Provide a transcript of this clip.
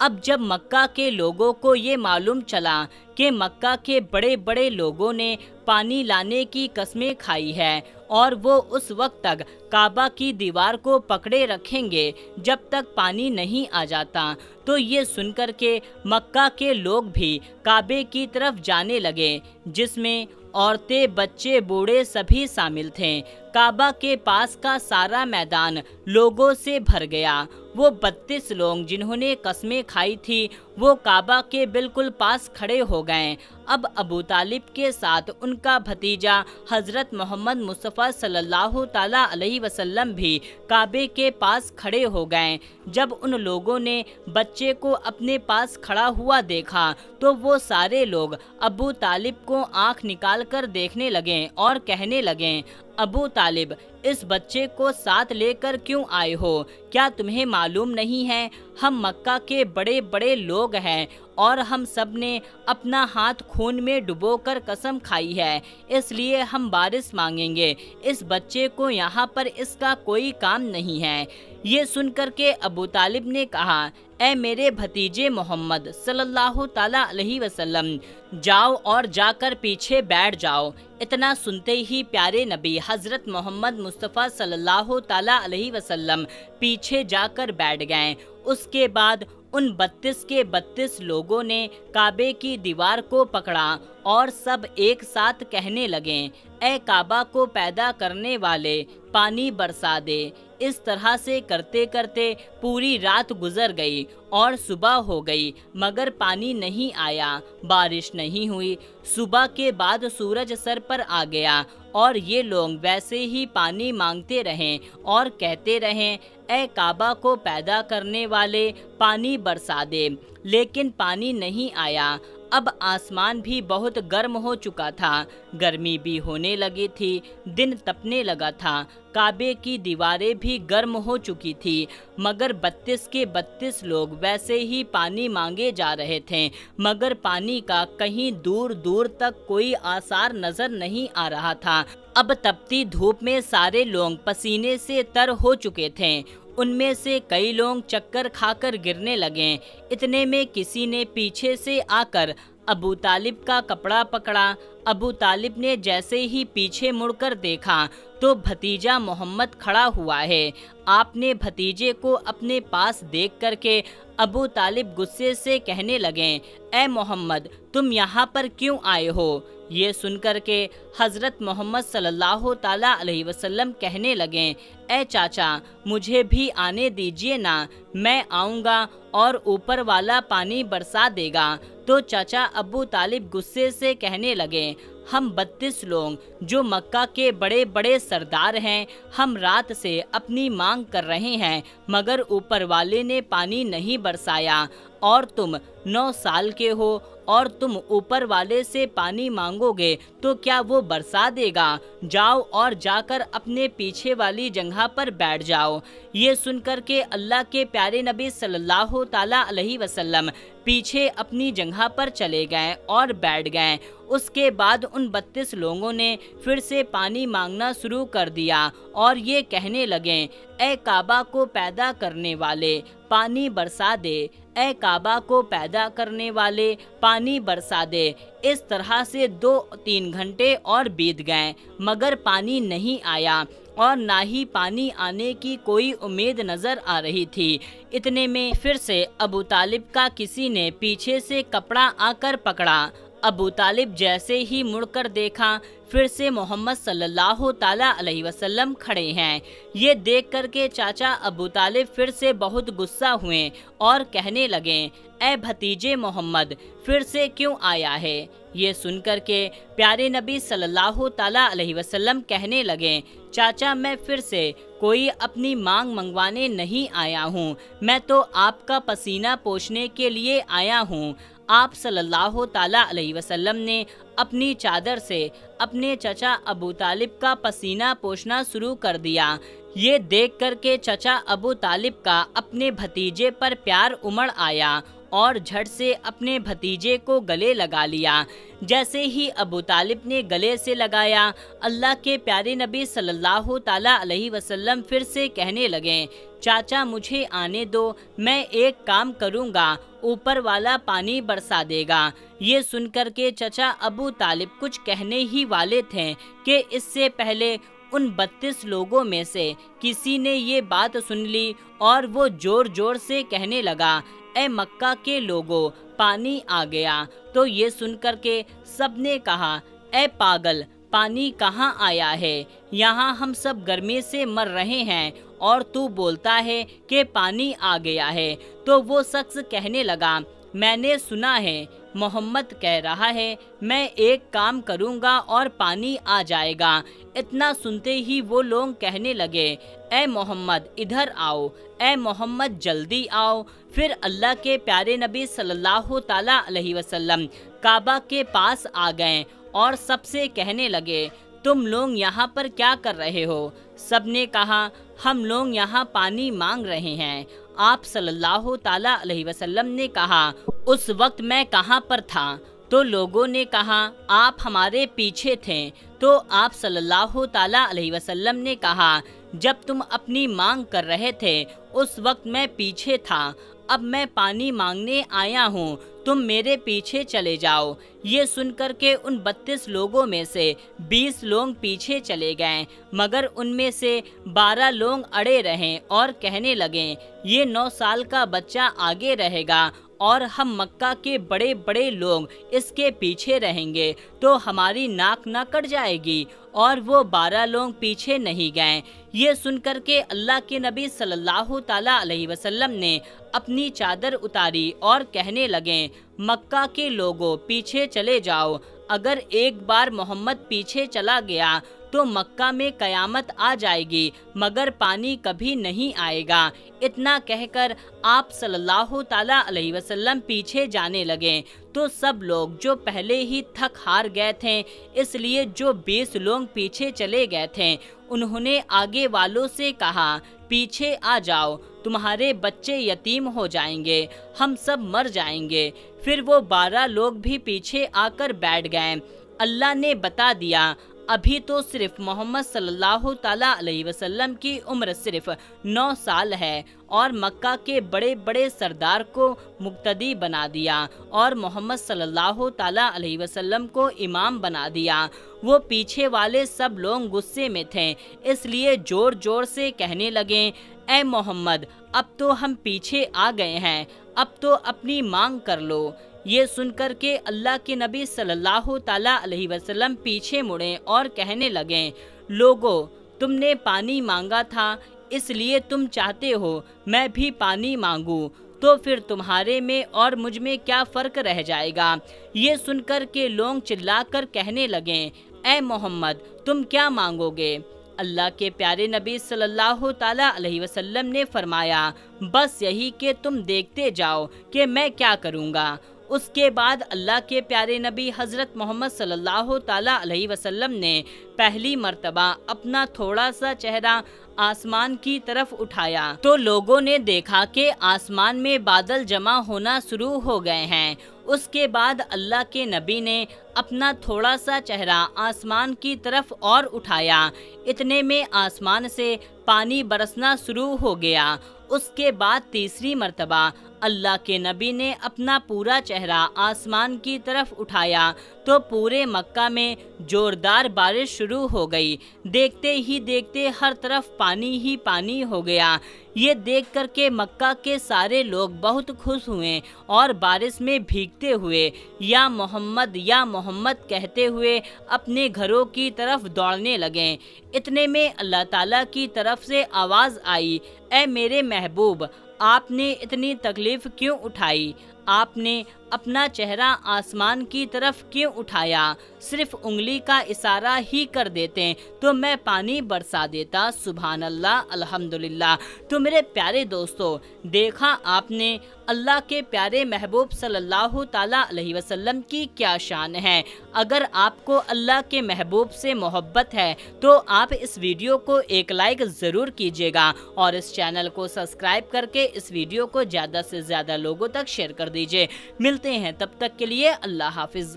اب جب مکہ کے لوگوں کو یہ معلوم چلا کہ مکہ کے بڑے بڑے لوگوں نے پانی لانے کی قسمیں کھائی ہے اور وہ اس وقت تک کعبہ کی دیوار کو پکڑے رکھیں گے جب تک پانی نہیں آ جاتا، تو یہ سن کر کے مکہ کے لوگ بھی کعبے کی طرف جانے لگے، جس میں عورتیں، بچے، بوڑھے سبھی شامل تھے۔ کعبہ کے پاس کا سارا میدان لوگوں سے بھر گیا۔ وہ 32 لوگ جنہوں نے قسمیں کھائی تھی وہ کعبہ کے بالکل پاس کھڑے ہو گئے۔ اب ابو طالب کے ساتھ ان کا بھتیجا حضرت محمد مصطفیٰ صلی اللہ تعالیٰ علیہ وسلم بھی کعبے کے پاس کھڑے ہو گئے۔ جب ان لوگوں نے بچے کو اپنے پاس کھڑا ہوا دیکھا تو وہ سارے لوگ ابو طالب کو آنکھ نکال کر دیکھنے لگے اور کہنے لگے، ابو طالب، اس بچے کو ساتھ لے کر کیوں آئے ہو؟ کیا تمہیں معلوم نہیں ہے ہم مکہ کے بڑے بڑے لوگ ہیں اور ہم سب نے اپنا ہاتھ خون میں ڈبو کر قسم کھائی ہے، اس لیے ہم بارش مانگیں گے، اس بچے کو یہاں پر اس کا کوئی کام نہیں ہے۔ یہ سن کر کے ابو طالب نے کہا، اے میرے بھتیجے محمد صلی اللہ تعالیٰ علیہ وسلم، جاؤ اور جا کر پیچھے بیٹھ جاؤ۔ اتنا سنتے ہی پیارے نبی حضرت محمد مصطفیٰ صلی اللہ تعالیٰ علیہ وسلم پیچھے جا کر بیٹھ گئے۔ اس کے بعد ان 32 کے 32 لوگوں نے کعبے کی دیوار کو پکڑا اور سب ایک ساتھ کہنے لگے، اے کعبہ کو پیدا کرنے والے، پانی برسا دے۔ اس طرح سے کرتے کرتے پوری رات گزر گئی اور صبح ہو گئی مگر پانی نہیں آیا، بارش نہیں ہوئی۔ صبح کے بعد سورج سر پر آ گیا اور یہ لوگ ویسے ہی پانی مانگتے رہیں اور کہتے رہیں، اے کعبہ کو پیدا کرنے والے، پانی برسا دے، لیکن پانی نہیں آیا۔ اب آسمان بھی بہت گرم ہو چکا تھا، گرمی بھی ہونے لگی تھی، دن تپنے لگا تھا، کعبے کی دیواریں بھی گرم ہو چکی تھی، مگر 32 کے 32 لوگ ویسے ہی پانی مانگے جا رہے تھے، مگر پانی کا کہیں دور دور تک کوئی آثار نظر نہیں آ رہا تھا۔ اب تپتی دھوپ میں سارے لوگ پسینے سے تر ہو چکے تھے، ان میں سے کئی لوگ چکر کھا کر گرنے لگے۔ اتنے میں کسی نے پیچھے سے آ کر ابو طالب کا کپڑا پکڑا۔ ابو طالب نے جیسے ہی پیچھے مڑ کر دیکھا تو بھتیجا محمد کھڑا ہوا ہے۔ آپ نے بھتیجے کو اپنے پاس دیکھ کر کے ابو طالب غصے سے کہنے لگے، اے محمد، تم یہاں پر کیوں آئے ہو؟ یہ سن کر کے حضرت محمد صلی اللہ تعالیٰ علیہ وسلم کہنے لگے، اے چاچا، مجھے بھی آنے دیجیے نا، میں آؤں گا اور اوپر والا پانی برسا دے گا۔ تو چاچا ابو طالب غصے سے کہنے لگے، ہم 32 لوگ جو مکہ کے بڑے بڑے سردار ہیں، ہم رات سے اپنی مانگ کر رہے ہیں مگر اوپر والے نے پانی نہیں برسایا، اور تم 9 سال کے ہو اور تم اوپر والے سے پانی مانگو گے تو کیا وہ برسا دے گا؟ جاؤ اور جا کر اپنے پیچھے والی جگہ پر بیٹھ جاؤ۔ یہ سن کر کے اللہ کے پیارے نبی صلی اللہ تعالیٰ علیہ وسلم پیچھے اپنی جگہ پر چلے گئے اور بیٹھ گئے۔ اس کے بعد ان 32 لوگوں نے پھر سے پانی مانگنا شروع کر دیا اور یہ کہنے لگے، اے کعبہ کو پیدا کرنے والے، پانی برسا دے، اے کعبہ کو پیدا کرنے والے، پانی برسا دے۔ اس طرح سے 2-3 گھنٹے اور بیت گئے مگر پانی نہیں آیا اور نہ ہی پانی آنے کی کوئی امید نظر آ رہی تھی۔ اتنے میں پھر سے ابو طالب کا کسی نے پیچھے سے کپڑا آ کر پکڑا۔ ابو طالب جیسے ہی مڑ کر دیکھا پھر سے محمد صلی اللہ تعالیٰ علیہ وسلم کھڑے ہیں۔ یہ دیکھ کر کے چاچا ابو طالب پھر سے بہت غصہ ہوئے اور کہنے لگے، اے بھتیجے محمد، پھر سے کیوں آیا ہے؟ یہ سن کر کے پیارے نبی صلی اللہ تعالیٰ علیہ وسلم کہنے لگے، چاچا میں پھر سے کوئی اپنی مانگ منگوانے نہیں آیا ہوں، میں تو آپ کا پسینہ پوچھنے کے لیے آیا ہوں۔ آپ صلی اللہ تعالیٰ علیہ وسلم نے اپنی چادر سے اپنے چچا ابو طالب کا پسینہ پوچھنا شروع کر دیا۔ یہ دیکھ کر کے چچا ابو طالب کا اپنے بھتیجے پر پیار امڑ آیا اور جھٹ سے اپنے بھتیجے کو گلے لگا لیا۔ جیسے ہی ابو طالب نے گلے سے لگایا، اللہ کے پیارے نبی صلی اللہ تعالیٰ علیہ وسلم پھر سے کہنے لگے، چاچا مجھے آنے دو، میں ایک کام کروں گا، اوپر والا پانی برسا دے گا۔ یہ سن کر کے چچا ابو طالب کچھ کہنے ہی والے تھے کہ اس سے پہلے ان 32 لوگوں میں سے کسی نے یہ بات سن لی اور وہ زور زور سے کہنے لگا، اے مکہ کے لوگوں، پانی آ گیا۔ تو یہ سن کر کے سب نے کہا، اے پاگل، پانی کہاں آیا ہے؟ یہاں ہم سب گرمی سے مر رہے ہیں اور تو بولتا ہے کہ پانی آ گیا ہے۔ تو وہ شخص کہنے لگا، میں نے سنا ہے محمد کہہ رہا ہے میں ایک کام کروں گا اور پانی آ جائے گا۔ اتنا سنتے ہی وہ لوگ کہنے لگے، اے محمد ادھر آؤ، اے محمد جلدی آؤ۔ پھر اللہ کے پیارے نبی صلی اللہ تعالیٰ علیہ وسلم کعبہ کے پاس آ گئے اور سب سے کہنے لگے، تم لوگ یہاں پر کیا کر رہے ہو؟ سب نے کہا، ہم لوگ یہاں پانی مانگ رہے ہیں۔ آپ صلی اللہ تعالیٰ علیہ وسلم نے کہا، اس وقت میں کہاں پر تھا؟ تو لوگوں نے کہا، آپ ہمارے پیچھے تھے۔ تو آپ صلی اللہ تعالیٰ علیہ وسلم نے کہا، جب تم اپنی مانگ کر رہے تھے اس وقت میں پیچھے تھا، اب میں پانی مانگنے آیا ہوں، تم میرے پیچھے چلے جاؤ۔ یہ سن کر کے ان 32 لوگوں میں سے 20 لوگ پیچھے چلے گئے، مگر ان میں سے 12 لوگ اڑے رہے اور کہنے لگے، یہ 9 سال کا بچہ آگے رہے گا اور ہم مکہ کے بڑے بڑے لوگ اس کے پیچھے رہیں گے تو ہماری ناک نہ کٹ جائے گی۔ اور وہ 12 لوگ پیچھے نہیں گئے۔ یہ سن کر کے اللہ کے نبی صلی اللہ تعالیٰ علیہ وسلم نے اپنی چادر اتاری اور کہنے لگے، مکہ کے لوگوں پیچھے چلے جاؤ، اگر ایک بار محمد پیچھے چلا گیا تو مکہ میں قیامت آ جائے گی مگر پانی کبھی نہیں آئے گا۔ اتنا کہہ کر آپ صلی اللہ تعالیٰ علیہ وسلم پیچھے جانے لگے تو سب لوگ جو پہلے ہی تھک ہار گئے تھے، اس لیے جو 20 لوگ پیچھے چلے گئے تھے انہوں نے آگے والوں سے کہا، پیچھے آ جاؤ، تمہارے بچے یتیم ہو جائیں گے، ہم سب مر جائیں گے۔ پھر وہ 12 لوگ بھی پیچھے آ کر بیٹھ گئے۔ اللہ نے بتا دیا، ابھی تو صرف محمد صلی اللہ تعالیٰ علیہ وسلم کی عمر صرف 9 سال ہے اور مکہ کے بڑے بڑے سردار کو مقتدی بنا دیا اور محمد صلی اللہ تعالیٰ علیہ وسلم کو امام بنا دیا۔ وہ پیچھے والے سب لوگ غصے میں تھے، اس لیے زور زور سے کہنے لگے، اے محمد اب تو ہم پیچھے آ گئے ہیں، اب تو اپنی مانگ کر لو۔ یہ سن کر کے اللہ کے نبی صلی اللہ تعالیٰ علیہ وسلم پیچھے مڑے اور کہنے لگے، لوگو تم نے پانی مانگا تھا اس لیے تم چاہتے ہو میں بھی پانی مانگوں، تو پھر تمہارے میں اور مجھ میں کیا فرق رہ جائے گا؟ یہ سن کر کے لوگ چلا کر کہنے لگے، اے محمد تم کیا مانگو گے؟ اللہ کے پیارے نبی صلی اللہ تعالیٰ علیہ وسلم نے فرمایا، بس یہی کہ تم دیکھتے جاؤ کہ میں کیا کروں گا۔ اس کے بعد اللہ کے پیارے نبی حضرت محمد صلی اللہ تعالیٰ علیہ وسلم نے پہلی مرتبہ اپنا تھوڑا سا چہرہ آسمان کی طرف اٹھایا تو لوگوں نے دیکھا کہ آسمان میں بادل جمع ہونا شروع ہو گئے ہیں۔ اس کے بعد اللہ کے نبی نے اپنا تھوڑا سا چہرہ آسمان کی طرف اور اٹھایا، اتنے میں آسمان سے پانی برسنا شروع ہو گیا۔ اس کے بعد تیسری مرتبہ اللہ کے نبی نے اپنا پورا چہرہ آسمان کی طرف اٹھایا تو پورے مکہ میں زوردار بارش شروع ہو گئی۔ دیکھتے ہی دیکھتے ہر طرف پانی ہی پانی ہو گیا۔ یہ دیکھ کر کے مکہ کے سارے لوگ بہت خوش ہوئے اور بارش میں بھیگتے ہوئے یا محمد کہتے ہوئے اپنے گھروں کی طرف دوڑنے لگے۔ اتنے میں اللہ تعالیٰ کی طرف سے آواز آئی، اے میرے محبوب آپ نے اتنی تکلیف کیوں اٹھائی؟ آپ نے اپنا چہرہ آسمان کی طرف کیوں اٹھایا؟ صرف انگلی کا اشارہ ہی کر دیتے تو میں پانی برسا دیتا۔ سبحان اللہ، الحمدللہ۔ تو میرے پیارے دوستو، دیکھا آپ نے اللہ کے پیارے محبوب صلی اللہ تعالیٰ علیہ وسلم کی کیا شان ہے۔ اگر آپ کو اللہ کے محبوب سے محبت ہے تو آپ اس ویڈیو کو ایک لائک ضرور کیجیے گا اور اس چینل کو سبسکرائب کر کے اس ویڈیو کو زیادہ سے زیادہ لوگوں تک شیئر کر دیجیے۔ ملتے ہیں، تب تک کے لیے اللہ حافظ۔